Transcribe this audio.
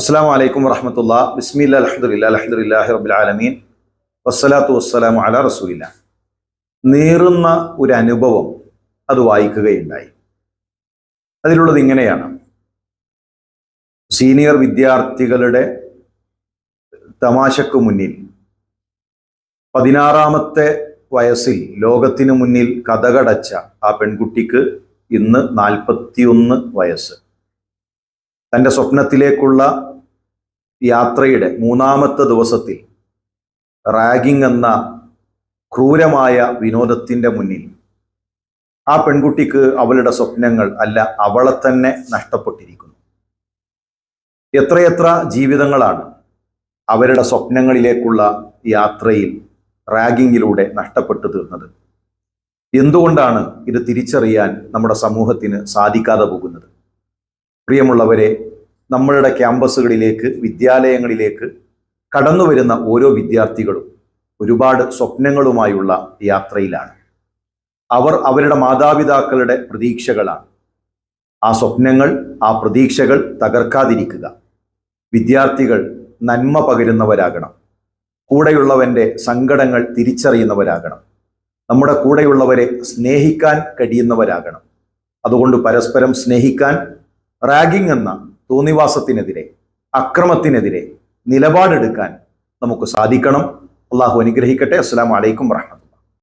അസ്സലാമു അലൈക്കും വറഹ്മത്തുള്ളാഹി. ബിസ്മില്ലാഹിൽ അൽഹംദുലില്ലാഹി റബ്ബിൽ ആലമീൻ വസ്സലാത്തു വസ്സലാമു അലാ റസൂലില്ലാഹ്. നീറുന്ന ഒരു അനുഭവം അത് വായിക്കുകയുണ്ടായി. അതിലുള്ളത് ഇങ്ങനെയാണ്: സീനിയർ വിദ്യാർത്ഥികളുടെ തമാശക്ക് മുന്നിൽ 16-ാമത്തെ വയസ്സിൽ ലോകത്തിനു മുന്നിൽ കഥകടച്ച ആ പെൺകുട്ടിക്ക് ഇന്ന് 41 വയസ്സ്. തൻ്റെ സ്വപ്നത്തിലേക്കുള്ള യാത്രയുടെ 3-ാമത്തെ ദിവസത്തിൽ റാഗിംഗ് എന്ന ക്രൂരമായ വിനോദത്തിൻ്റെ മുന്നിൽ ആ പെൺകുട്ടിക്ക് അവളുടെ സ്വപ്നങ്ങൾ അല്ല, അവളെ തന്നെ നഷ്ടപ്പെട്ടിരിക്കുന്നു. എത്രയെത്ര ജീവിതങ്ങളാണ് അവരുടെ സ്വപ്നങ്ങളിലേക്കുള്ള യാത്രയിൽ റാഗിങ്ങിലൂടെ നഷ്ടപ്പെട്ടു തീർന്നത്. എന്തുകൊണ്ടാണ് ഇത് തിരിച്ചറിയാൻ നമ്മുടെ സമൂഹത്തിന് സാധിക്കാതെ പോകുന്നത്? പ്രിയമുള്ളവരെ, നമ്മളുടെ ക്യാമ്പസുകളിലേക്ക്, വിദ്യാലയങ്ങളിലേക്ക് കടന്നു വരുന്ന ഓരോ വിദ്യാർത്ഥികളും ഒരുപാട് സ്വപ്നങ്ങളുമായുള്ള യാത്രയിലാണ്. അവർ അവരുടെ മാതാപിതാക്കളുടെ പ്രതീക്ഷകളാണ്. ആ സ്വപ്നങ്ങൾ, ആ പ്രതീക്ഷകൾ തകർക്കാതിരിക്കുക. വിദ്യാർത്ഥികൾ നന്മ പകരുന്നവരാകണം. കൂടെയുള്ളവൻ്റെ സങ്കടങ്ങൾ തിരിച്ചറിയുന്നവരാകണം. നമ്മുടെ കൂടെയുള്ളവരെ സ്നേഹിക്കാൻ കഴിയുന്നവരാകണം. അതുകൊണ്ട് പരസ്പരം സ്നേഹിക്കാൻ, റാഗിംഗ് എന്ന തോന്നിവാസത്തിനെതിരെ, അക്രമത്തിനെതിരെ നിലപാടെടുക്കാൻ നമുക്ക് സാധിക്കണം. അള്ളാഹു അനുഗ്രഹിക്കട്ടെ. അസ്സലാമു അലൈക്കും വറഹ്മത്തുള്ളാഹി.